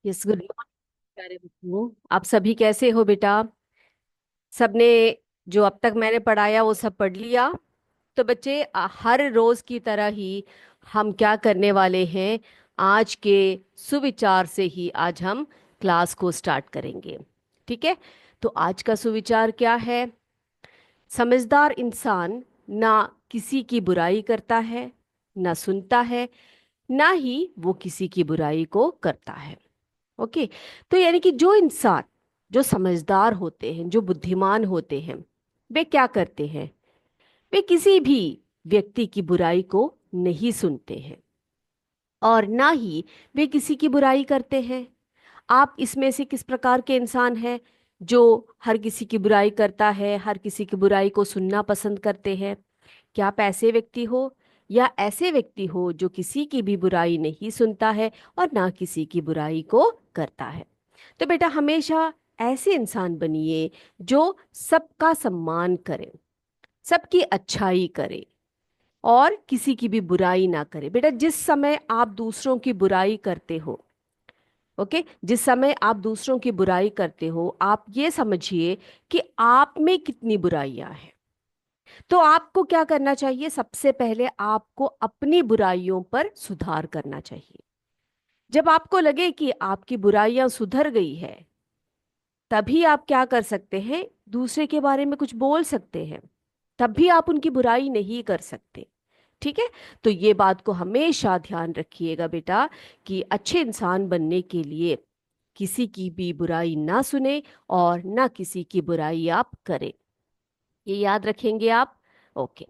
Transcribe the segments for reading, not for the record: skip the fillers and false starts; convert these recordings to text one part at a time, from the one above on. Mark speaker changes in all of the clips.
Speaker 1: Yes, good morning प्यारे बच्चों। आप सभी कैसे हो बेटा? सबने जो अब तक मैंने पढ़ाया वो सब पढ़ लिया? तो बच्चे, हर रोज की तरह ही हम क्या करने वाले हैं, आज के सुविचार से ही आज हम क्लास को स्टार्ट करेंगे। ठीक है? तो आज का सुविचार क्या है? समझदार इंसान ना किसी की बुराई करता है, ना सुनता है, ना ही वो किसी की बुराई को करता है। ओके। तो यानी कि जो इंसान, जो समझदार होते हैं, जो बुद्धिमान होते हैं, वे क्या करते हैं? वे किसी भी व्यक्ति की बुराई को नहीं सुनते हैं और ना ही वे किसी की बुराई करते हैं। आप इसमें से किस प्रकार के इंसान हैं जो हर किसी की बुराई करता है, हर किसी की बुराई को सुनना पसंद करते हैं? क्या आप ऐसे व्यक्ति हो, या ऐसे व्यक्ति हो जो किसी की भी बुराई नहीं सुनता है और ना किसी की बुराई को करता है? तो बेटा, हमेशा ऐसे इंसान बनिए जो सबका सम्मान करे, सबकी अच्छाई करे और किसी की भी बुराई ना करे। बेटा, जिस समय आप दूसरों की बुराई करते हो, ओके, जिस समय आप दूसरों की बुराई करते हो, आप ये समझिए कि आप में कितनी बुराइयां हैं। तो आपको क्या करना चाहिए? सबसे पहले आपको अपनी बुराइयों पर सुधार करना चाहिए। जब आपको लगे कि आपकी बुराइयां सुधर गई है, तभी आप क्या कर सकते हैं? दूसरे के बारे में कुछ बोल सकते हैं। तब भी आप उनकी बुराई नहीं कर सकते। ठीक है? तो ये बात को हमेशा ध्यान रखिएगा बेटा, कि अच्छे इंसान बनने के लिए किसी की भी बुराई ना सुने और ना किसी की बुराई आप करें। ये याद रखेंगे आप? ओके।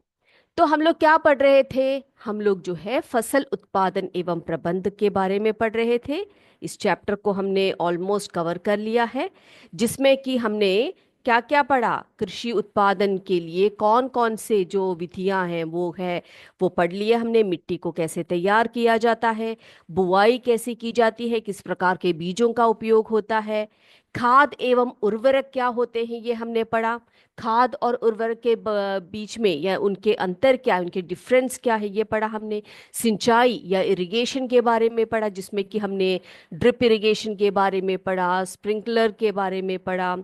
Speaker 1: तो हम लोग क्या पढ़ रहे थे? हम लोग जो है फसल उत्पादन एवं प्रबंध के बारे में पढ़ रहे थे। इस चैप्टर को हमने ऑलमोस्ट कवर कर लिया है, जिसमें कि हमने क्या क्या पढ़ा? कृषि उत्पादन के लिए कौन कौन से जो विधियां हैं वो पढ़ लिए हमने। मिट्टी को कैसे तैयार किया जाता है, बुआई कैसे की जाती है, किस प्रकार के बीजों का उपयोग होता है, खाद एवं उर्वरक क्या होते हैं ये हमने पढ़ा। खाद और उर्वरक के बीच में या उनके अंतर क्या है, उनके डिफरेंस क्या है, ये पढ़ा हमने। सिंचाई या इरिगेशन के बारे में पढ़ा, जिसमें कि हमने ड्रिप इरिगेशन के बारे में पढ़ा, स्प्रिंकलर के बारे में पढ़ा।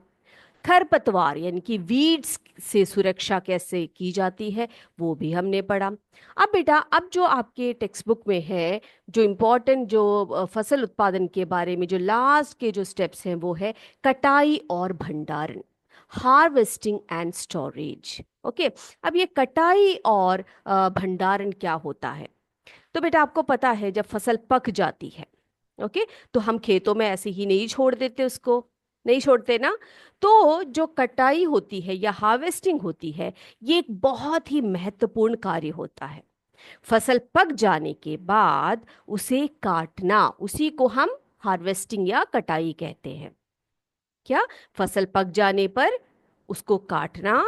Speaker 1: खरपतवार यानी कि वीड्स से सुरक्षा कैसे की जाती है, वो भी हमने पढ़ा। अब बेटा, अब जो आपके टेक्स्ट बुक में है, जो इम्पोर्टेंट जो फसल उत्पादन के बारे में जो लास्ट के जो स्टेप्स हैं, वो है कटाई और भंडारण, हार्वेस्टिंग एंड स्टोरेज। ओके। अब ये कटाई और भंडारण क्या होता है? तो बेटा, आपको पता है जब फसल पक जाती है, ओके, तो हम खेतों में ऐसे ही नहीं छोड़ देते उसको, नहीं छोड़ते ना। तो जो कटाई होती है या हार्वेस्टिंग होती है, ये एक बहुत ही महत्वपूर्ण कार्य होता है। फसल पक जाने के बाद उसे काटना, उसी को हम हार्वेस्टिंग या कटाई कहते हैं। क्या? फसल पक जाने पर उसको काटना,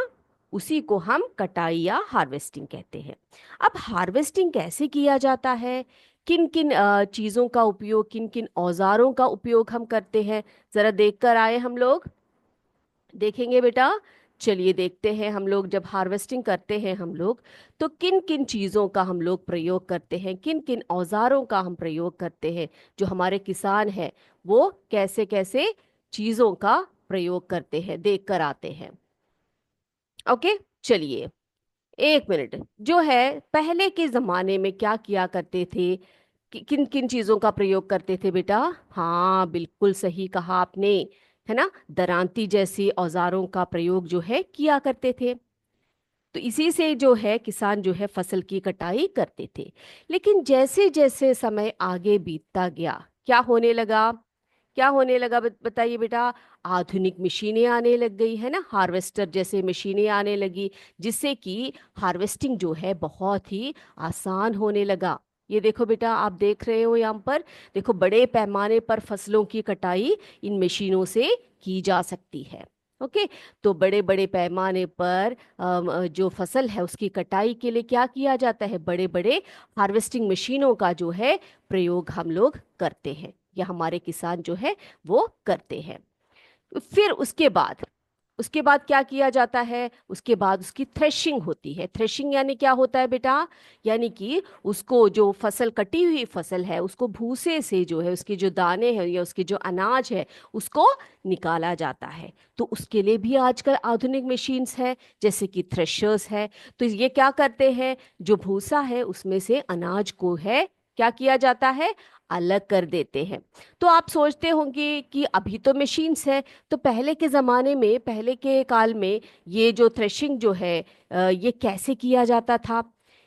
Speaker 1: उसी को हम कटाई या हार्वेस्टिंग कहते हैं। अब हार्वेस्टिंग कैसे किया जाता है, किन किन चीज़ों का उपयोग, किन किन औजारों का उपयोग हम करते हैं, ज़रा देख कर आए हम लोग। देखेंगे बेटा? चलिए देखते हैं। हम लोग जब हार्वेस्टिंग करते हैं हम लोग, तो किन किन चीज़ों का हम लोग प्रयोग करते हैं, किन किन औजारों का हम प्रयोग करते हैं। जो हमारे किसान हैं वो कैसे कैसे चीज़ों का प्रयोग करते हैं, देख कर आते हैं। ओके, चलिए। एक मिनट। जो है, पहले के ज़माने में क्या किया करते थे, किन किन चीज़ों का प्रयोग करते थे बेटा? हाँ, बिल्कुल सही कहा आपने, है ना। दरांती जैसी औजारों का प्रयोग जो है किया करते थे। तो इसी से जो है किसान जो है फसल की कटाई करते थे। लेकिन जैसे जैसे समय आगे बीतता गया, क्या होने लगा? क्या होने लगा बताइए बेटा? आधुनिक मशीनें आने लग गई, है ना, हार्वेस्टर जैसे मशीनें आने लगी, जिससे कि हार्वेस्टिंग जो है बहुत ही आसान होने लगा। ये देखो बेटा, आप देख रहे हो यहाँ पर, देखो बड़े पैमाने पर फसलों की कटाई इन मशीनों से की जा सकती है। ओके। तो बड़े बड़े पैमाने पर जो फसल है उसकी कटाई के लिए क्या किया जाता है? बड़े बड़े हार्वेस्टिंग मशीनों का जो है प्रयोग हम लोग करते हैं, या हमारे किसान जो है वो करते हैं। फिर उसके बाद उसके बाद क्या किया जाता है, उसके बाद उसकी थ्रेशिंग होती है। थ्रेशिंग यानी क्या होता है बेटा, यानी कि उसको जो फसल, कटी हुई फसल है, उसको भूसे से जो है, उसके जो दाने हैं या उसके जो अनाज है, उसको निकाला जाता है। तो उसके लिए भी आजकल आधुनिक मशीन्स है, जैसे कि थ्रेशर्स है। तो ये क्या करते हैं, जो भूसा है उसमें से अनाज को है क्या किया जाता है, अलग कर देते हैं। तो आप सोचते होंगे कि अभी तो मशीन्स है, तो पहले के ज़माने में, पहले के काल में ये जो थ्रेशिंग जो है ये कैसे किया जाता था,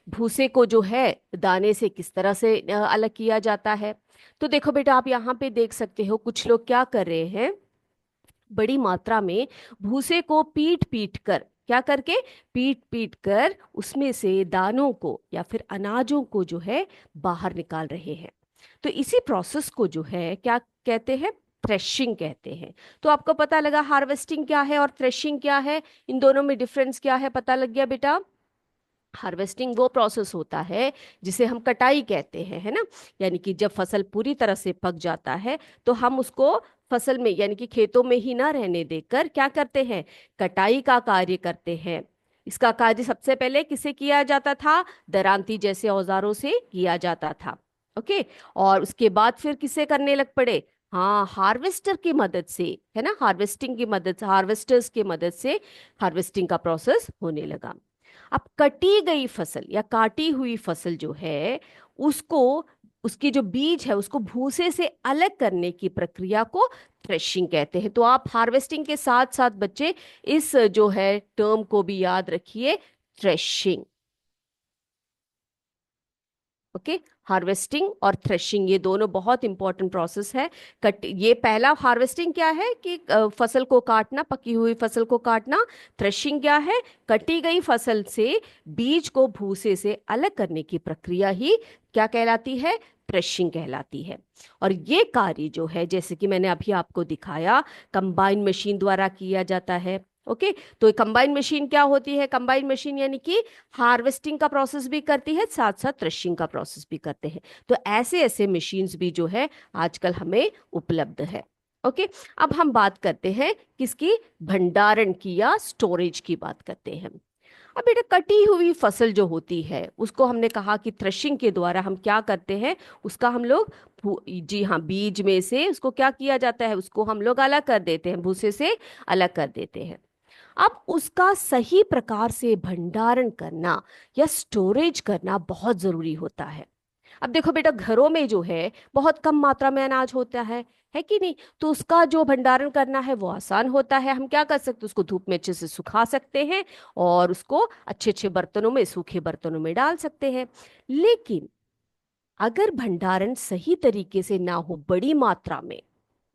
Speaker 1: भूसे को जो है दाने से किस तरह से अलग किया जाता है। तो देखो बेटा, आप यहाँ पे देख सकते हो कुछ लोग क्या कर रहे हैं, बड़ी मात्रा में भूसे को पीट पीट कर, क्या करके, पीट पीट कर उसमें से दानों को या फिर अनाजों को जो है बाहर निकाल रहे हैं। तो इसी प्रोसेस को जो है क्या कहते हैं, थ्रेशिंग कहते हैं। तो आपको पता लगा हार्वेस्टिंग क्या है और थ्रेशिंग क्या है, इन दोनों में डिफरेंस क्या है, पता लग गया बेटा। हार्वेस्टिंग वो प्रोसेस होता है जिसे हम कटाई कहते हैं, है ना। यानी कि जब फसल पूरी तरह से पक जाता है, तो हम उसको फसल में यानी कि खेतों में ही ना रहने देकर क्या करते हैं, कटाई का कार्य करते हैं। इसका कार्य सबसे पहले किसे किया जाता था, दरांती जैसे औजारों से किया जाता था। ओके। और उसके बाद फिर किसे करने लग पड़े, हाँ, हार्वेस्टर की मदद से, है ना, हार्वेस्टिंग की मदद से, हार्वेस्टर्स की मदद से हार्वेस्टिंग का प्रोसेस होने लगा। अब कटी गई फसल या काटी हुई फसल जो है, उसको, उसकी जो बीज है उसको भूसे से अलग करने की प्रक्रिया को थ्रेशिंग कहते हैं। तो आप हार्वेस्टिंग के साथ साथ बच्चे इस जो है टर्म को भी याद रखिए, थ्रेशिंग। ओके। हार्वेस्टिंग और थ्रेशिंग ये दोनों बहुत इंपॉर्टेंट प्रोसेस है। कट ये पहला हार्वेस्टिंग क्या है कि फसल को काटना, पकी हुई फसल को काटना। थ्रेशिंग क्या है, कटी गई फसल से बीज को भूसे से अलग करने की प्रक्रिया ही क्या कहलाती है, थ्रेशिंग कहलाती है। और ये कार्य जो है, जैसे कि मैंने अभी आपको दिखाया, कंबाइन मशीन द्वारा किया जाता है। ओके। तो कंबाइन मशीन क्या होती है, कंबाइन मशीन यानी कि हार्वेस्टिंग का प्रोसेस भी करती है, साथ साथ थ्रेशिंग का प्रोसेस भी करते हैं। तो ऐसे ऐसे मशीन्स भी जो है आजकल हमें उपलब्ध है। ओके। अब हम बात करते हैं किसकी, भंडारण की या स्टोरेज की बात करते हैं। अब बेटा, कटी हुई फसल जो होती है उसको हमने कहा कि थ्रेशिंग के द्वारा हम क्या करते हैं, उसका हम लोग जी हाँ, बीज में से उसको क्या किया जाता है, उसको हम लोग अलग कर देते हैं, भूसे से अलग कर देते हैं। अब उसका सही प्रकार से भंडारण करना या स्टोरेज करना बहुत जरूरी होता है। अब देखो बेटा, घरों में जो है बहुत कम मात्रा में अनाज होता है कि नहीं। तो उसका जो भंडारण करना है वो आसान होता है। हम क्या कर सकते हैं, उसको धूप में अच्छे से सुखा सकते हैं और उसको अच्छे अच्छे बर्तनों में, सूखे बर्तनों में डाल सकते हैं। लेकिन अगर भंडारण सही तरीके से ना हो, बड़ी मात्रा में,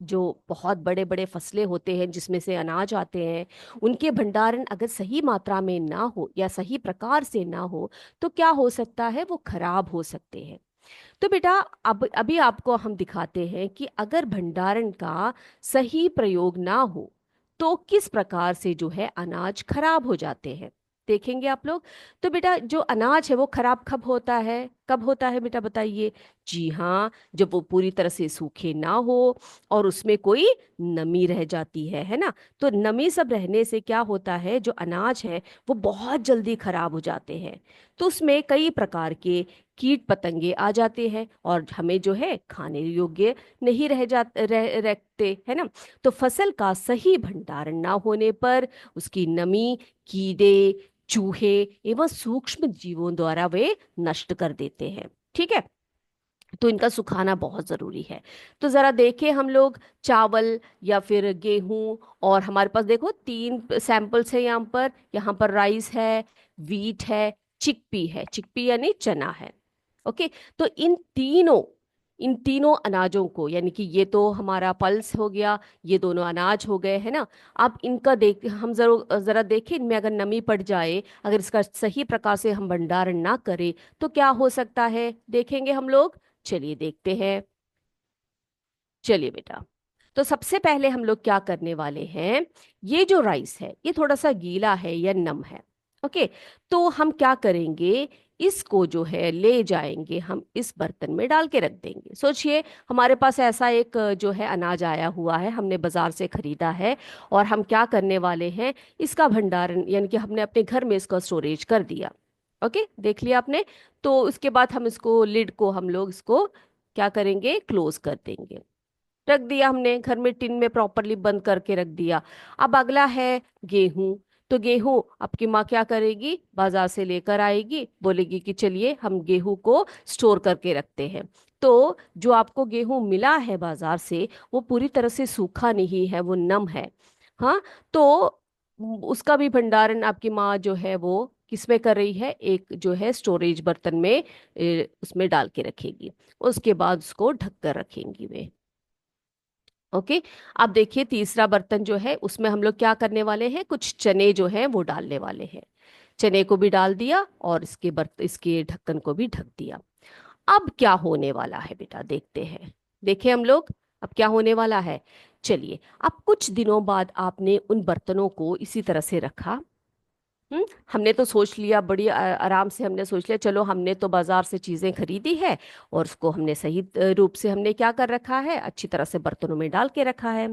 Speaker 1: जो बहुत बड़े बड़े फसलें होते हैं जिसमें से अनाज आते हैं, उनके भंडारण अगर सही मात्रा में ना हो या सही प्रकार से ना हो, तो क्या हो सकता है, वो खराब हो सकते हैं। तो बेटा, अब अभी आपको हम दिखाते हैं कि अगर भंडारण का सही प्रयोग ना हो तो किस प्रकार से जो है अनाज खराब हो जाते हैं, देखेंगे आप लोग। तो बेटा, जो अनाज है वो खराब कब होता है, कब होता है बेटा बताइए। जी हाँ, जब वो पूरी तरह से सूखे ना हो और उसमें कोई नमी रह जाती है ना। तो नमी सब रहने से क्या होता है, जो अनाज है वो बहुत जल्दी खराब हो जाते हैं। तो उसमें कई प्रकार के कीट पतंगे आ जाते हैं और हमें जो है खाने योग्य नहीं रखते, है ना। तो फसल का सही भंडारण ना होने पर उसकी नमी कीड़े, चूहे एवं सूक्ष्म जीवों द्वारा वे नष्ट कर देते हैं। ठीक है। तो इनका सुखाना बहुत जरूरी है। तो जरा देखें हम लोग, चावल या फिर गेहूं, और हमारे पास देखो तीन सैंपल्स है यहाँ पर राइस है, वीट है, चिकपी है, चिकपी यानी चना है। ओके। तो इन तीनों अनाजों को, यानी कि ये तो हमारा पल्स हो गया, ये दोनों अनाज हो गए, है ना। अब इनका देख हम जरूर जरा देखें, इनमें अगर नमी पड़ जाए, अगर इसका सही प्रकार से हम भंडारण ना करें, तो क्या हो सकता है, देखेंगे हम लोग। चलिए देखते हैं। चलिए बेटा, तो सबसे पहले हम लोग क्या करने वाले हैं, ये जो राइस है ये थोड़ा सा गीला है या नम है। ओके। तो हम क्या करेंगे, इसको जो है ले जाएंगे हम इस बर्तन में डाल के रख देंगे। सोचिए हमारे पास ऐसा एक जो है अनाज आया हुआ है, हमने बाजार से खरीदा है, और हम क्या करने वाले हैं, इसका भंडारण यानी कि हमने अपने घर में इसका स्टोरेज कर दिया। ओके, देख लिया आपने। तो उसके बाद हम इसको लिड को हम लोग इसको क्या करेंगे, क्लोज कर देंगे। रख दिया हमने घर में, टिन में प्रॉपरली बंद करके रख दिया। अब अगला है गेहूं। तो गेहूं आपकी माँ क्या करेगी, बाजार से लेकर आएगी, बोलेगी कि चलिए हम गेहूं को स्टोर करके रखते हैं। तो जो आपको गेहूं मिला है बाजार से, वो पूरी तरह से सूखा नहीं है, वो नम है। हाँ, तो उसका भी भंडारण आपकी माँ जो है वो किसमें कर रही है, एक जो है स्टोरेज बर्तन में उसमें डाल के रखेगी। उसके बाद उसको ढक कर रखेंगी वे। ओके। अब देखिए तीसरा बर्तन जो है, उसमें हम लोग क्या करने वाले हैं, कुछ चने जो हैं वो डालने वाले हैं। चने को भी डाल दिया और इसके ढक्कन को भी ढक दिया। अब क्या होने वाला है बेटा, देखते हैं। देखें हम लोग अब क्या होने वाला है। चलिए, अब कुछ दिनों बाद आपने उन बर्तनों को इसी तरह से रखा। हमने तो सोच लिया, बड़ी आराम से हमने सोच लिया, चलो हमने तो बाजार से चीजें खरीदी है और उसको हमने सही रूप से हमने क्या कर रखा है, अच्छी तरह से बर्तनों में डाल के रखा है।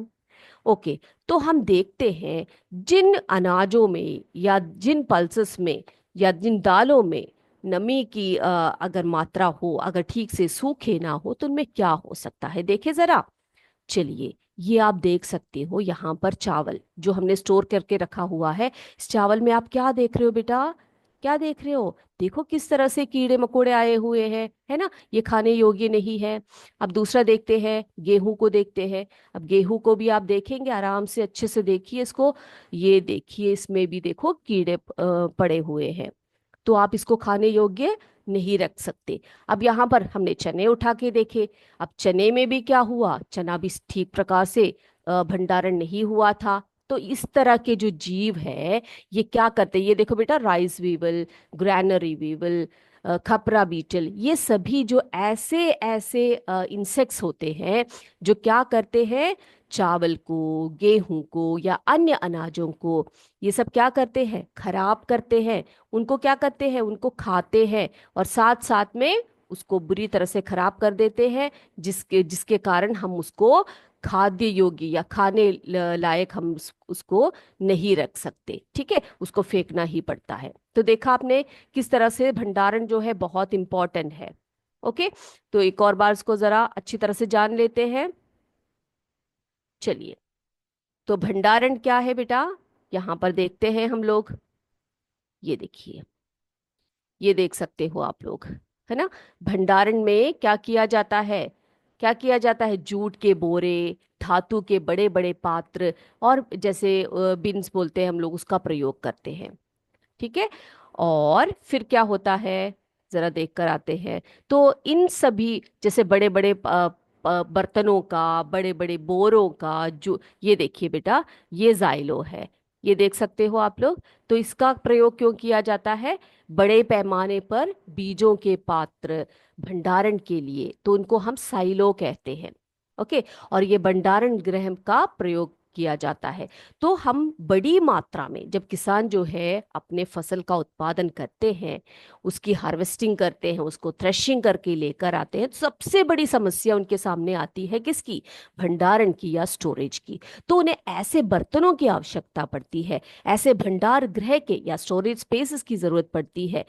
Speaker 1: ओके। तो हम देखते हैं जिन अनाजों में या जिन पल्सेस में या जिन दालों में नमी की अगर मात्रा हो, अगर ठीक से सूखे ना हो, तो उनमें क्या हो सकता है, देखे जरा। चलिए, ये आप देख सकते हो यहाँ पर चावल जो हमने स्टोर करके रखा हुआ है। इस चावल में आप क्या देख रहे हो बेटा, क्या देख रहे हो, देखो किस तरह से कीड़े मकोड़े आए हुए हैं, है ना, ये खाने योग्य नहीं है। अब दूसरा देखते हैं, गेहूं को देखते हैं। अब गेहूं को भी आप देखेंगे, आराम से अच्छे से देखिए इसको। ये देखिए, इसमें भी देखो कीड़े पड़े हुए हैं। तो आप इसको खाने योग्य नहीं रख सकते। अब यहाँ पर हमने चने उठा के देखे। अब चने में भी क्या हुआ, चना भी ठीक प्रकार से भंडारण नहीं हुआ था। तो इस तरह के जो जीव है, ये क्या करते हैं, ये देखो बेटा, राइस वीवल, ग्रैनरी वीवल, खपरा बीटल, ये सभी जो ऐसे ऐसे इंसेक्ट्स होते हैं, जो क्या करते हैं, चावल को, गेहूं को या अन्य अनाजों को, ये सब क्या करते हैं, खराब करते हैं। उनको क्या करते हैं, उनको खाते हैं, और साथ साथ में उसको बुरी तरह से खराब कर देते हैं, जिसके जिसके कारण हम उसको खाद्य योग्य या खाने लायक हम उसको नहीं रख सकते। ठीक है, उसको फेंकना ही पड़ता है। तो देखा आपने किस तरह से भंडारण जो है बहुत इंपॉर्टेंट है। ओके। तो एक और बार इसको जरा अच्छी तरह से जान लेते हैं। चलिए, तो भंडारण क्या है बेटा, यहाँ पर देखते हैं हम लोग। ये देखिए, ये देख सकते हो आप लोग, है ना। भंडारण में क्या किया जाता है, क्या किया जाता है, जूट के बोरे, धातु के बड़े बड़े पात्र, और जैसे बिन्स बोलते हैं हम लोग, उसका प्रयोग करते हैं। ठीक है। और फिर क्या होता है, जरा देख कर आते हैं। तो इन सभी जैसे बड़े बड़े बर्तनों का, बड़े बड़े बोरों का, जो ये देखिए बेटा, ये जाइलो है, ये देख सकते हो आप लोग। तो इसका प्रयोग क्यों किया जाता है, बड़े पैमाने पर बीजों के पात्र भंडारण के लिए, तो उनको हम साइलो कहते हैं। ओके। और ये भंडारण गृह का प्रयोग किया जाता है। तो हम बड़ी मात्रा में जब किसान जो है अपने फसल का उत्पादन करते हैं, उसकी हार्वेस्टिंग करते हैं, उसको थ्रेशिंग करके लेकर आते हैं, तो सबसे बड़ी समस्या उनके सामने आती है किसकी, भंडारण की या स्टोरेज की। तो उन्हें ऐसे बर्तनों की आवश्यकता पड़ती है, ऐसे भंडार गृह के या स्टोरेज स्पेसेस की जरूरत पड़ती है,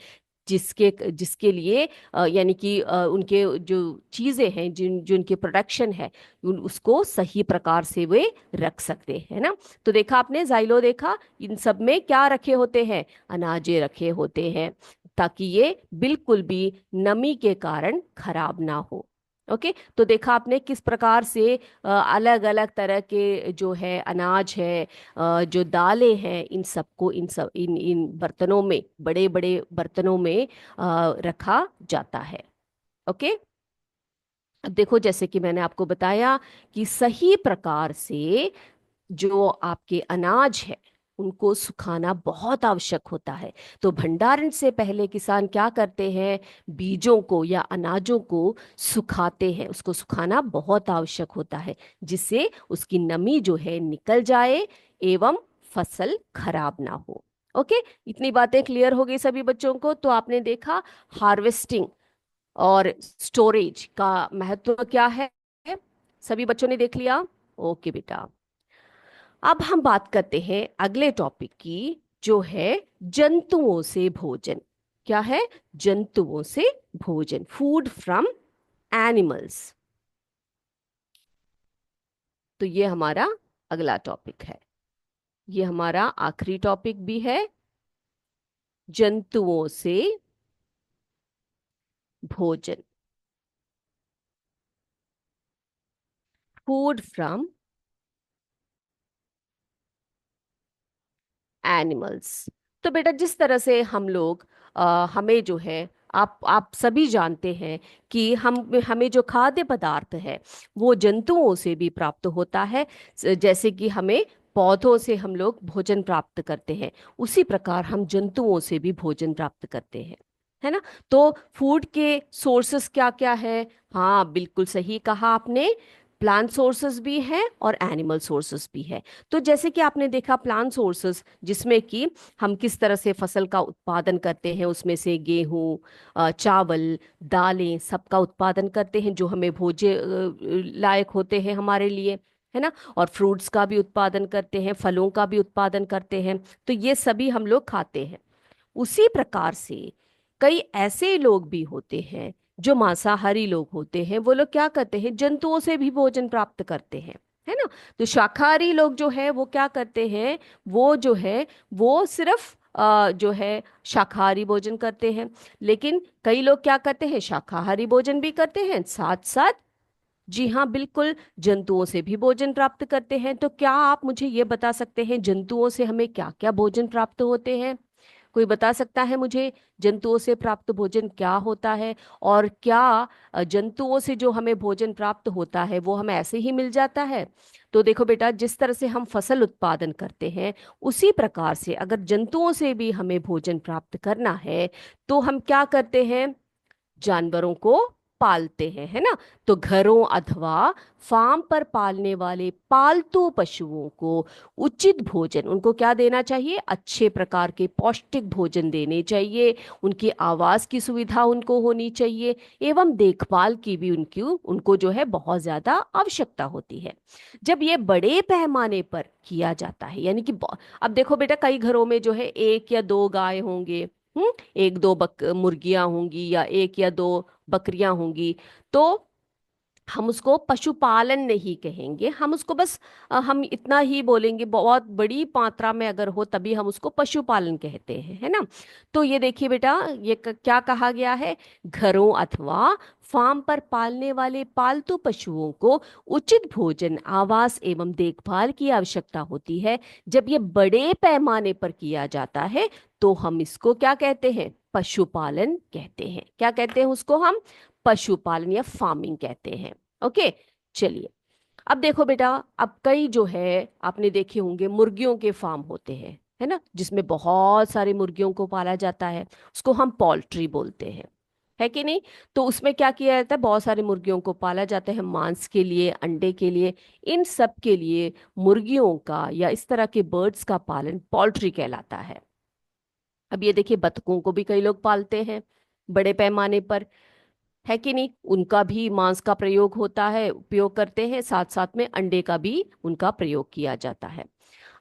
Speaker 1: जिसके जिसके लिए यानी कि उनके जो चीज़ें हैं, जो उनके प्रोडक्शन है, उसको सही प्रकार से वे रख सकते हैं ना। तो देखा आपने, जाइलो देखा, इन सब में क्या रखे होते हैं, अनाजे रखे होते हैं, ताकि ये बिल्कुल भी नमी के कारण खराब ना हो। ओके। तो देखा आपने किस प्रकार से अलग अलग तरह के जो है अनाज है, जो दालें हैं, इन सबको इन इन बर्तनों में, बड़े बड़े बर्तनों में रखा जाता है। ओके। अब देखो, जैसे कि मैंने आपको बताया कि सही प्रकार से जो आपके अनाज है, उनको सुखाना बहुत आवश्यक होता है। तो भंडारण से पहले किसान क्या करते हैं, बीजों को या अनाजों को सुखाते हैं, उसको सुखाना बहुत आवश्यक होता है, जिससे उसकी नमी जो है निकल जाए एवं फसल खराब ना हो। ओके, इतनी बातें क्लियर हो गई सभी बच्चों को। तो आपने देखा हार्वेस्टिंग और स्टोरेज का महत्व क्या है, सभी बच्चों ने देख लिया। ओके बेटा, अब हम बात करते हैं अगले टॉपिक की, जो है जंतुओं से भोजन। क्या है? जंतुओं से भोजन, फूड फ्रॉम एनिमल्स। तो ये हमारा अगला टॉपिक है, ये हमारा आखिरी टॉपिक भी है, जंतुओं से भोजन, फूड फ्रॉम एनिमल्स। तो बेटा जिस तरह से हम लोग हमें जो है, आप सभी जानते हैं कि हमें जो खाद्य पदार्थ है वो जंतुओं से भी प्राप्त होता है। जैसे कि हमें पौधों से हम लोग भोजन प्राप्त करते हैं, उसी प्रकार हम जंतुओं से भी भोजन प्राप्त करते हैं, है ना। तो फूड के सोर्सेस क्या क्या है? हाँ बिल्कुल सही कहा आपने, प्लांट सोर्सेस भी हैं और एनिमल सोर्सेस भी है। तो जैसे कि आपने देखा प्लांट सोर्सेस, जिसमें कि हम किस तरह से फसल का उत्पादन करते हैं, उसमें से गेहूं, चावल, दालें सबका उत्पादन करते हैं जो हमें भोज्य लायक होते हैं हमारे लिए, है ना। और फ्रूट्स का भी उत्पादन करते हैं, फलों का भी उत्पादन करते हैं, तो ये सभी हम लोग खाते हैं। उसी प्रकार से कई ऐसे लोग भी होते हैं जो मांसाहारी लोग होते हैं, वो लोग क्या करते हैं, जंतुओं से भी भोजन प्राप्त करते हैं, है ना। तो शाकाहारी लोग जो है वो क्या करते हैं, वो जो है वो सिर्फ जो है शाकाहारी भोजन करते हैं। लेकिन कई लोग क्या करते हैं, शाकाहारी भोजन भी करते हैं, साथ साथ, जी हाँ बिल्कुल, जंतुओं से भी भोजन प्राप्त करते हैं। तो क्या आप मुझे ये बता सकते हैं जंतुओं से हमें क्या क्या भोजन प्राप्त होते हैं? कोई बता सकता है मुझे जंतुओं से प्राप्त भोजन क्या होता है? और क्या जंतुओं से जो हमें भोजन प्राप्त होता है वो हमें ऐसे ही मिल जाता है? तो देखो बेटा, जिस तरह से हम फसल उत्पादन करते हैं, उसी प्रकार से अगर जंतुओं से भी हमें भोजन प्राप्त करना है तो हम क्या करते हैं, जानवरों को पालते हैं, है ना। तो घरों अथवा फार्म पर पालने वाले पालतू पशुओं को उचित भोजन, उनको क्या देना चाहिए, अच्छे प्रकार के पौष्टिक भोजन देने चाहिए, उनकी आवास की सुविधा उनको होनी चाहिए, एवं देखभाल की भी उनकी उनको जो है बहुत ज्यादा आवश्यकता होती है। जब ये बड़े पैमाने पर किया जाता है, यानी कि अब देखो बेटा, कई घरों में जो है एक या दो गाय होंगे, एक दो मुर्गियां होंगी, या एक या दो बकरियां होंगी, तो हम उसको पशुपालन नहीं कहेंगे, हम उसको बस हम इतना ही बोलेंगे, बहुत बड़ी मात्रा में अगर हो तभी हम उसको पशुपालन कहते हैं, है ना। तो ये देखिए बेटा, ये क्या कहा गया है, घरों अथवा फार्म पर पालने वाले पालतू पशुओं को उचित भोजन, आवास एवं देखभाल की आवश्यकता होती है। जब ये बड़े पैमाने पर किया जाता है तो हम इसको क्या कहते हैं, पशुपालन कहते हैं। क्या कहते हैं उसको हम, पशुपालन या फार्मिंग कहते हैं। ओके, चलिए। अब देखो बेटा, अब कई जो है आपने देखे होंगे मुर्गियों के फार्म होते हैं, है ना, जिसमें बहुत सारे मुर्गियों को पाला जाता है, उसको हम पोल्ट्री बोलते हैं, है कि नहीं। तो उसमें क्या किया जाता है, बहुत सारे मुर्गियों को पाला जाता है मांस के लिए, अंडे के लिए, इन सब के लिए मुर्गियों का या इस तरह के बर्ड्स का पालन पोल्ट्री कहलाता है। अब ये देखिए, बतखों को भी कई लोग पालते हैं बड़े पैमाने पर, है कि नहीं, उनका भी मांस का प्रयोग होता है, उपयोग करते हैं, साथ साथ में अंडे का भी उनका प्रयोग किया जाता है।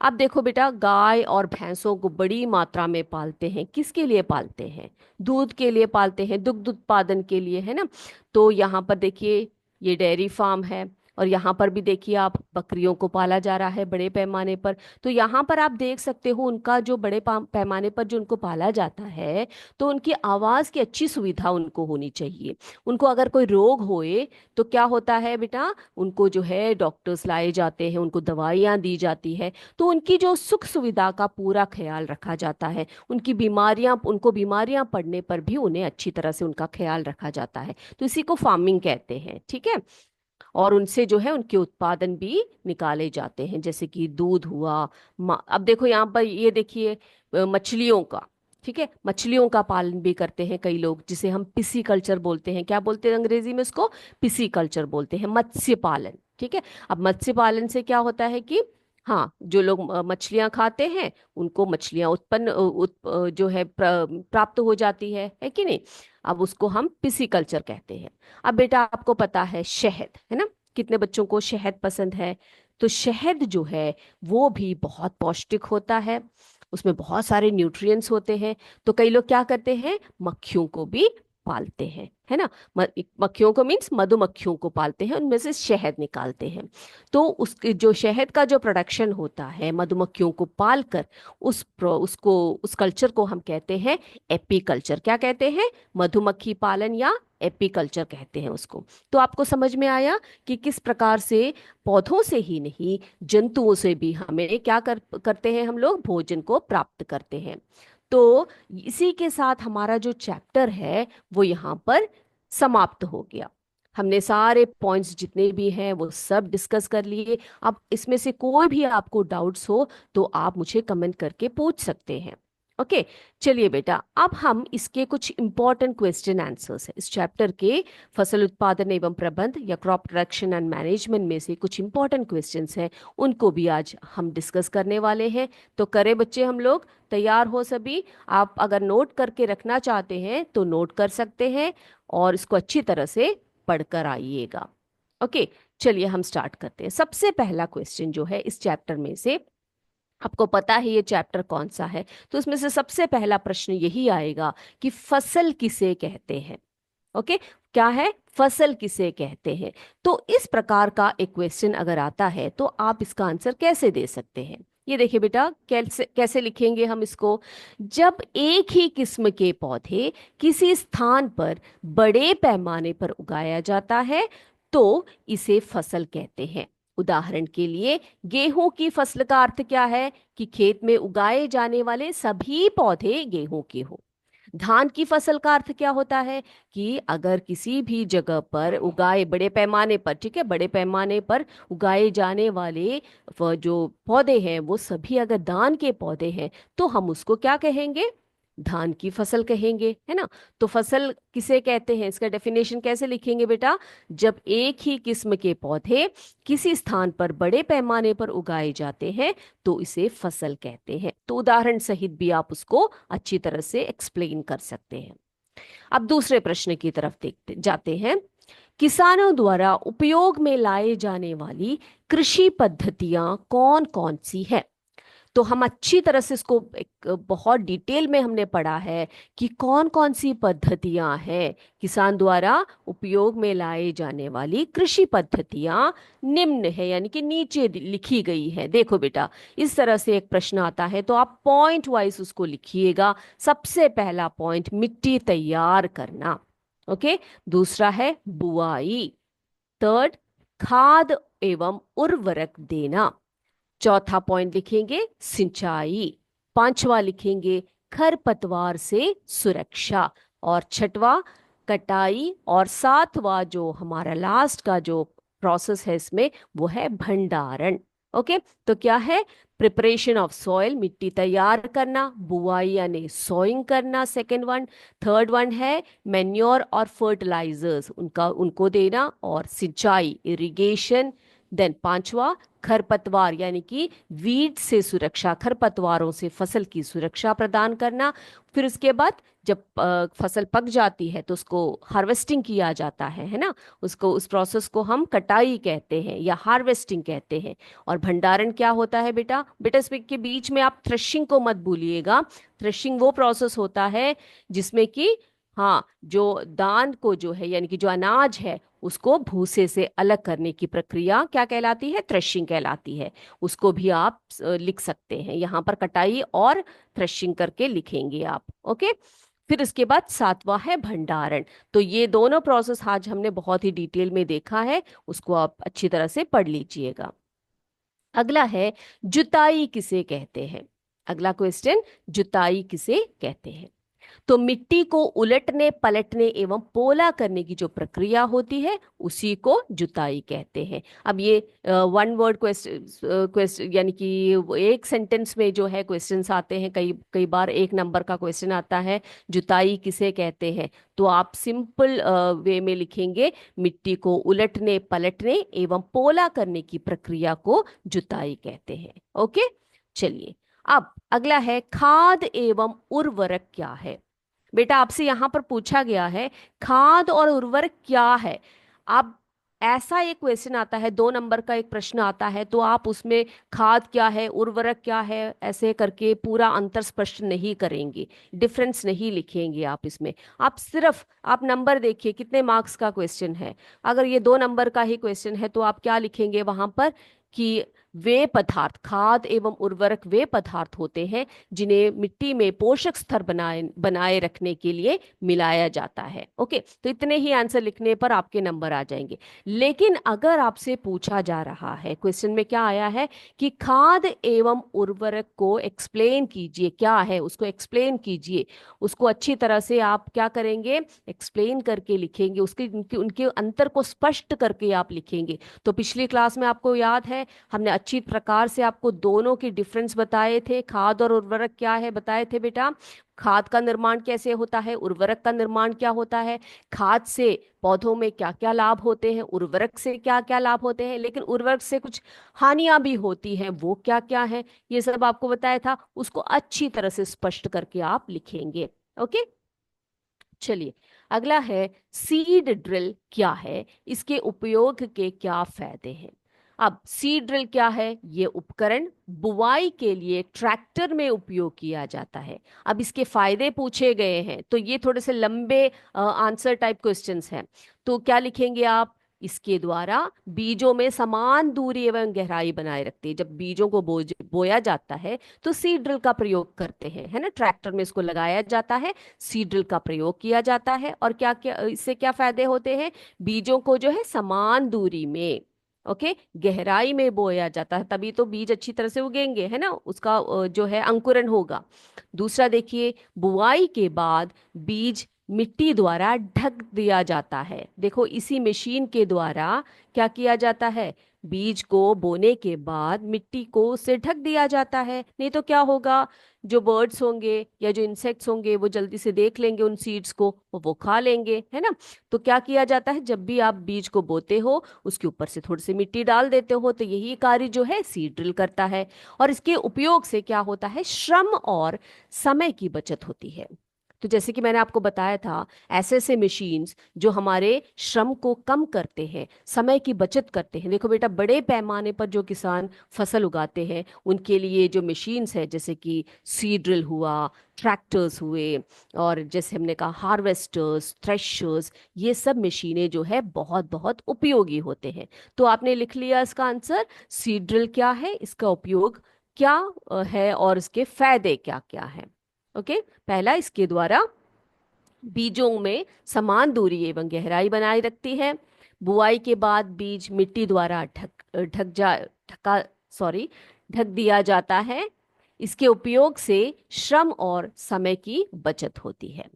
Speaker 1: अब देखो बेटा, गाय और भैंसों को बड़ी मात्रा में पालते हैं, किसके लिए पालते हैं, दूध के लिए पालते हैं, दुग्ध उत्पादन के लिए, है ना। तो यहाँ पर देखिए, ये डेयरी फार्म है, और यहाँ पर भी देखिए आप, बकरियों को पाला जा रहा है बड़े पैमाने पर। तो यहाँ पर आप देख सकते हो उनका जो बड़े पैमाने पर जो उनको पाला जाता है, तो उनकी आवाज़ की अच्छी सुविधा उनको होनी चाहिए। उनको अगर कोई रोग होए तो क्या होता है बेटा, उनको जो है डॉक्टर्स लाए जाते हैं, उनको दवाइयाँ दी जाती है, तो उनकी जो सुख सुविधा का पूरा ख्याल रखा जाता है, उनकी बीमारियां, उनको बीमारियां पड़ने पर भी उन्हें अच्छी तरह से उनका ख्याल रखा जाता है। तो इसी को फार्मिंग कहते हैं, ठीक है। और उनसे जो है उनके उत्पादन भी निकाले जाते हैं, जैसे कि दूध हुआ, अब देखो यहाँ पर ये देखिए, मछलियों का, ठीक है, मछलियों का पालन भी करते हैं कई लोग, जिसे हम पिसी कल्चर बोलते हैं। क्या बोलते हैं अंग्रेजी में इसको, पिसी कल्चर बोलते हैं, मत्स्य पालन, ठीक है। अब मत्स्य पालन से क्या होता है कि हाँ, जो लोग मछलियां खाते हैं उनको मछलियां उत्पन्न जो है प्राप्त हो जाती है कि नहीं। अब उसको हम पिसीकल्चर कहते हैं। अब बेटा आपको पता है शहद, है ना, कितने बच्चों को शहद पसंद है। तो शहद जो है वो भी बहुत पौष्टिक होता है, उसमें बहुत सारे न्यूट्रिएंट्स होते हैं। तो कई लोग क्या करते हैं, मक्खियों को भी पालते हैं, है ना। मक्खियों को मीन्स मधुमक्खियों को पालते हैं, उनमें से शहद निकालते हैं। तो उसके जो शहद का जो प्रोडक्शन होता है मधुमक्खियों को पालकर, उस कल्चर को हम कहते हैं एपीकल्चर। क्या कहते हैं, मधुमक्खी पालन या एपीकल्चर कहते हैं उसको। तो आपको समझ में आया कि किस प्रकार से पौधों से ही नहीं, जंतुओं से भी हमें क्या करते हैं, हम लोग भोजन को प्राप्त करते हैं। तो इसी के साथ हमारा जो चैप्टर है वो यहाँ पर समाप्त हो गया। हमने सारे पॉइंट्स जितने भी हैं वो सब डिस्कस कर लिए। अब इसमें से कोई भी आपको डाउट्स हो तो आप मुझे कमेंट करके पूछ सकते हैं। ओके, चलिए बेटा, अब हम इसके कुछ इंपॉर्टेंट क्वेश्चन आंसर्स है इस चैप्टर के, फसल उत्पादन एवं प्रबंध या क्रॉप प्रोडक्शन एंड मैनेजमेंट में से कुछ इंपॉर्टेंट क्वेश्चंस हैं, उनको भी आज हम डिस्कस करने वाले हैं। तो करें बच्चे, हम लोग तैयार हो सभी। आप अगर नोट करके रखना चाहते हैं तो नोट कर सकते हैं, और इसको अच्छी तरह से पढ़कर आइएगा। ओके, चलिए हम स्टार्ट करते हैं। सबसे पहला क्वेश्चन जो है इस चैप्टर में से, आपको पता है ये चैप्टर कौन सा है, तो उसमें से सबसे पहला प्रश्न यही आएगा कि फसल किसे कहते हैं। ओके, क्या है, फसल किसे कहते हैं। तो इस प्रकार का एक क्वेश्चन अगर आता है तो आप इसका आंसर कैसे दे सकते हैं। ये देखिए बेटा, कैसे कैसे लिखेंगे हम इसको। जब एक ही किस्म के पौधे किसी स्थान पर बड़े पैमाने पर उगाया जाता है तो इसे फसल कहते हैं। उदाहरण के लिए, गेहूं की फसल का अर्थ क्या है कि खेत में उगाए जाने वाले सभी पौधे गेहूं के हो। धान की फसल का अर्थ क्या होता है कि अगर किसी भी जगह पर उगाए बड़े पैमाने पर, ठीक है, बड़े पैमाने पर उगाए जाने वाले जो पौधे हैं वो सभी अगर धान के पौधे हैं तो हम उसको क्या कहेंगे, धान की फसल कहेंगे, है ना। तो फसल किसे कहते हैं, इसका डेफिनेशन कैसे लिखेंगे बेटा। जब एक ही किस्म के पौधे किसी स्थान पर बड़े पैमाने पर उगाए जाते हैं तो इसे फसल कहते हैं। तो उदाहरण सहित भी आप उसको अच्छी तरह से एक्सप्लेन कर सकते हैं। अब दूसरे प्रश्न की तरफ देखते जाते हैं। किसानों द्वारा उपयोग में लाए जाने वाली कृषि पद्धतियां कौन कौन सी है। तो हम अच्छी तरह से इसको एक बहुत डिटेल में हमने पढ़ा है कि कौन कौन सी पद्धतियां हैं किसान द्वारा उपयोग में लाए जाने वाली कृषि पद्धतियां निम्न है, यानी कि नीचे लिखी गई है। देखो बेटा, इस तरह से एक प्रश्न आता है तो आप पॉइंट वाइज उसको लिखिएगा। सबसे पहला पॉइंट, मिट्टी तैयार करना। ओके, दूसरा है बुआई। थर्ड, खाद एवं उर्वरक देना। चौथा पॉइंट लिखेंगे सिंचाई। पांचवा लिखेंगे खरपतवार से सुरक्षा। और छठवा कटाई। और सातवां जो हमारा लास्ट का जो प्रोसेस है इसमें वो है भंडारण। ओके, तो क्या है, प्रिपरेशन ऑफ सॉइल, मिट्टी तैयार करना, बुआई यानी सोइंग करना सेकेंड वन। थर्ड वन है मैन्योर और फर्टिलाइजर्स, उनको देना, और सिंचाई इरिगेशन। देन पांचवा खरपतवार यानी कि वीड से सुरक्षा, खरपतवारों से फसल की सुरक्षा प्रदान करना। फिर उसके बाद जब फसल पक जाती है तो उसको हार्वेस्टिंग किया जाता है ना, उसको, उस प्रोसेस को हम कटाई कहते हैं या हार्वेस्टिंग कहते हैं। और भंडारण क्या होता है बेटा, बेटा इसके बीच में आप थ्रेशिंग को मत भूलिएगा। थ्रेशिंग वो प्रोसेस होता है जिसमें कि, हाँ, जो दान को जो है यानी कि जो अनाज है उसको भूसे से अलग करने की प्रक्रिया क्या कहलाती है, थ्रेशिंग कहलाती है। उसको भी आप लिख सकते हैं यहाँ पर, कटाई और थ्रेशिंग करके लिखेंगे आप। ओके, फिर इसके बाद सातवां है भंडारण। तो ये दोनों प्रोसेस आज हमने बहुत ही डिटेल में देखा है, उसको आप अच्छी तरह से पढ़ लीजिएगा। अगला है जुताई किसे कहते हैं। अगला क्वेश्चन, जुताई किसे कहते हैं। तो मिट्टी को उलटने पलटने एवं पोला करने की जो प्रक्रिया होती है उसी को जुताई कहते हैं। अब ये वन वर्ड क्वेश्चन यानी कि वो एक सेंटेंस में जो है क्वेश्चंस आते हैं, कई कई बार एक नंबर का क्वेश्चन आता है, जुताई किसे कहते हैं। तो आप सिंपल वे में लिखेंगे, मिट्टी को उलटने पलटने एवं पोला करने की प्रक्रिया को जुताई कहते हैं। ओके, चलिए। अब अगला है, खाद एवं उर्वरक क्या है। बेटा आपसे यहां पर पूछा गया है खाद और उर्वरक क्या है। आप, ऐसा एक क्वेश्चन आता है, 2 नंबर का एक प्रश्न आता है, तो आप उसमें खाद क्या है उर्वरक क्या है ऐसे करके पूरा अंतर स्पष्ट नहीं करेंगे, डिफरेंस नहीं लिखेंगे आप इसमें। आप सिर्फ आप नंबर देखिए कितने मार्क्स का क्वेश्चन है। अगर ये 2 नंबर का ही क्वेश्चन है तो आप क्या लिखेंगे वहां पर कि वे पदार्थ, खाद एवं उर्वरक वे पदार्थ होते हैं जिन्हें मिट्टी में पोषक स्तर बनाए बनाए रखने के लिए मिलाया जाता है। ओके, तो इतने ही आंसर लिखने पर आपके नंबर आ जाएंगे। लेकिन अगर आपसे पूछा जा रहा है, क्वेश्चन में क्या आया है कि खाद एवं उर्वरक को एक्सप्लेन कीजिए, क्या है उसको एक्सप्लेन कीजिए, उसको अच्छी तरह से आप क्या करेंगे, एक्सप्लेन करके लिखेंगे, उसके उनके उनके अंतर को स्पष्ट करके आप लिखेंगे। तो पिछली क्लास में आपको याद है हमने अच्छी प्रकार से आपको दोनों के डिफरेंस बताए थे। खाद और उर्वरक क्या है बताए थे बेटा, खाद का निर्माण कैसे होता है, उर्वरक का निर्माण क्या होता है, खाद से पौधों में क्या क्या लाभ होते हैं, उर्वरक से क्या क्या लाभ होते हैं, लेकिन उर्वरक से कुछ हानियां भी होती हैं, वो क्या क्या है, ये सब आपको बताया था। उसको अच्छी तरह से स्पष्ट करके आप लिखेंगे। ओके, चलिए। अगला है, सीड ड्रिल क्या है, इसके उपयोग के क्या फायदे हैं। अब सीड ड्रिल क्या है, ये उपकरण बुवाई के लिए ट्रैक्टर में उपयोग किया जाता है। अब इसके फायदे पूछे गए हैं तो ये थोड़े से लंबे आंसर टाइप क्वेश्चंस हैं। तो क्या लिखेंगे आप, इसके द्वारा बीजों में समान दूरी एवं गहराई बनाए रखते हैं। जब बीजों को बोया जाता है तो सीड ड्रिल का प्रयोग करते हैं, है ना, ट्रैक्टर में इसको लगाया जाता है, सीड ड्रिल का प्रयोग किया जाता है। और क्या क्या इससे क्या फायदे होते हैं, बीजों को जो है समान दूरी में, ओके, गहराई में बोया जाता है, तभी तो बीज अच्छी तरह से उगेंगे, है ना, उसका जो है अंकुरण होगा। दूसरा देखिए, बुआई के बाद बीज मिट्टी द्वारा ढक दिया जाता है। देखो इसी मशीन के द्वारा क्या किया जाता है, बीज को बोने के बाद मिट्टी को उससे ढक दिया जाता है, नहीं तो क्या होगा, जो बर्ड्स होंगे या जो इंसेक्ट्स होंगे वो जल्दी से देख लेंगे उन सीड्स को, वो खा लेंगे, है ना। तो क्या किया जाता है, जब भी आप बीज को बोते हो उसके ऊपर से थोड़ी सी मिट्टी डाल देते हो, तो यही कार्य जो है सीड ड्रिल करता है। और इसके उपयोग से क्या होता है, श्रम और समय की बचत होती है। तो जैसे कि मैंने आपको बताया था, ऐसे ऐसे मशीन्स जो हमारे श्रम को कम करते हैं, समय की बचत करते हैं। देखो बेटा, बड़े पैमाने पर जो किसान फसल उगाते हैं उनके लिए जो मशीन्स है, जैसे कि सीड ड्रिल हुआ, ट्रैक्टर्स हुए, और जैसे हमने कहा हार्वेस्टर्स, थ्रेशर्स, ये सब मशीनें जो है बहुत बहुत उपयोगी होते हैं। तो आपने लिख लिया इसका आंसर, सीड ड्रिल क्या है, इसका उपयोग क्या है और इसके फायदे क्या क्या है। ओके, पहला, इसके द्वारा बीजों में समान दूरी एवं गहराई बनाए रखती है। बुआई के बाद बीज मिट्टी द्वारा ढक जा ढका सॉरी ढक दिया जाता है। इसके उपयोग से श्रम और समय की बचत होती है।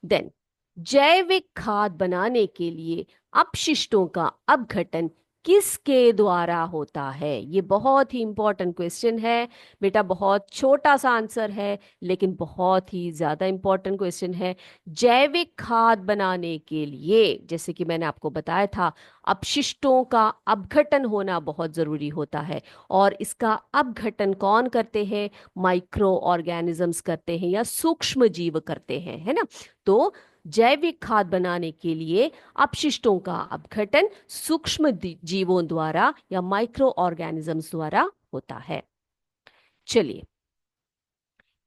Speaker 1: देन, जैविक खाद बनाने के लिए अपशिष्टों का अपघटन किसके द्वारा होता है। ये बहुत ही इंपॉर्टेंट क्वेश्चन है बेटा, बहुत छोटा सा आंसर है लेकिन बहुत ही ज्यादा इंपॉर्टेंट क्वेश्चन है। जैविक खाद बनाने के लिए, जैसे कि मैंने आपको बताया था, अपशिष्टों का अपघटन होना बहुत जरूरी होता है। और इसका अपघटन कौन करते हैं, माइक्रो ऑर्गेनिजम्स करते हैं या सूक्ष्म जीव करते हैं, है ना। तो जैविक खाद बनाने के लिए अपशिष्टों का अपघटन सूक्ष्म जीवों द्वारा या माइक्रो ऑर्गेनिजम्स द्वारा होता है। चलिए,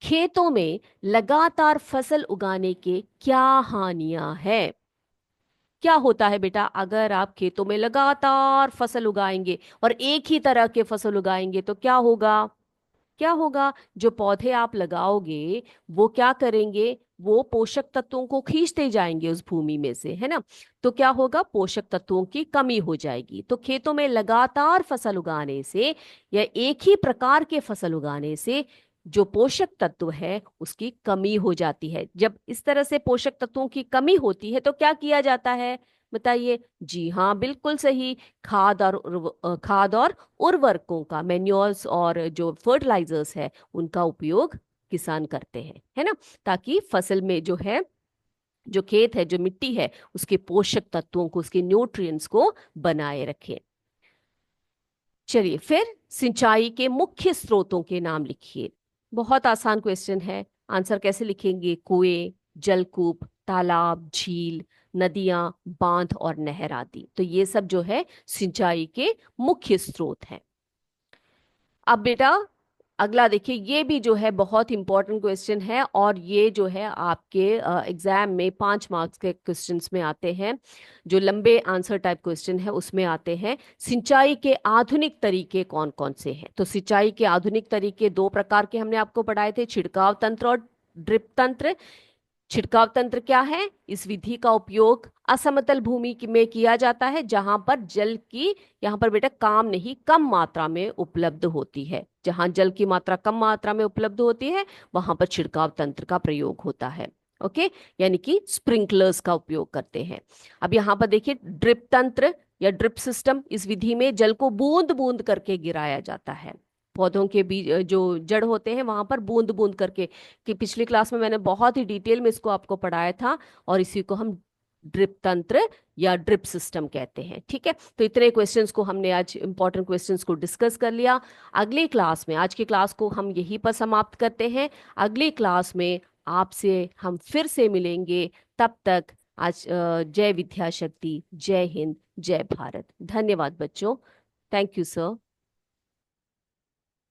Speaker 1: खेतों में लगातार फसल उगाने के क्या हानियां हैं। क्या होता है बेटा, अगर आप खेतों में लगातार फसल उगाएंगे और एक ही तरह के फसल उगाएंगे तो क्या होगा, क्या होगा, जो पौधे आप लगाओगे वो क्या करेंगे, वो पोषक तत्वों को खींचते जाएंगे उस भूमि में से, है ना। तो क्या होगा, पोषक तत्वों की कमी हो जाएगी। तो खेतों में लगातार फसल उगाने से या एक ही प्रकार के फसल उगाने से जो पोषक तत्व है उसकी कमी हो जाती है। जब इस तरह से पोषक तत्वों की कमी होती है तो क्या किया जाता है, बताइए। जी हाँ, बिल्कुल सही। खाद और उर्वरकों का, मैन्योर्स और जो फर्टिलाइजर्स है उनका उपयोग किसान करते हैं, है ना, ताकि फसल में जो है, जो खेत है, जो मिट्टी है, उसके पोषक तत्वों को, उसके न्यूट्रिएंट्स को बनाए रखे। चलिए फिर सिंचाई के मुख्य स्रोतों के नाम लिखिए। बहुत आसान क्वेश्चन है। आंसर कैसे लिखेंगे, कुएं, जलकूप, तालाब, झील, नदियां, बांध और नहर आदि। तो ये सब जो है सिंचाई के मुख्य स्रोत हैं। अब बेटा अगला देखिए, ये भी जो है बहुत इंपॉर्टेंट क्वेश्चन है, और ये जो है आपके एग्जाम में 5 मार्क्स के क्वेश्चंस में आते हैं। जो लंबे आंसर टाइप क्वेश्चन है उसमें आते हैं। सिंचाई के आधुनिक तरीके कौन कौन से हैं? तो सिंचाई के आधुनिक तरीके दो प्रकार के हमने आपको पढ़ाए थे, छिड़काव तंत्र और ड्रिप तंत्र। छिड़काव तंत्र क्या है? इस विधि का उपयोग असमतल भूमि में किया जाता है, जहां पर जल की, यहाँ पर बेटा काम नहीं, कम मात्रा में उपलब्ध होती है। जहां जल की मात्रा कम मात्रा में उपलब्ध होती है वहां पर छिड़काव तंत्र का प्रयोग होता है। ओके, यानी कि स्प्रिंकलर्स का उपयोग करते हैं। अब यहाँ पर देखिए ड्रिप तंत्र या ड्रिप सिस्टम, इस विधि में जल को बूंद बूंद करके गिराया जाता है। पौधों के बीज, जो जड़ होते हैं वहां पर बूंद बूंद करके, कि पिछली क्लास में मैंने बहुत ही डिटेल में इसको आपको पढ़ाया था, और इसी को हम ड्रिप तंत्र या ड्रिप सिस्टम कहते हैं। ठीक है, तो इतने क्वेश्चंस को हमने आज, इंपॉर्टेंट क्वेश्चंस को डिस्कस कर लिया। अगली क्लास में, आज की क्लास को हम यहीं पर समाप्त करते हैं। अगली क्लास में आपसे हम फिर से मिलेंगे। तब तक आज जय विद्या शक्ति, जय हिंद, जय भारत। धन्यवाद बच्चों। Thank you sir.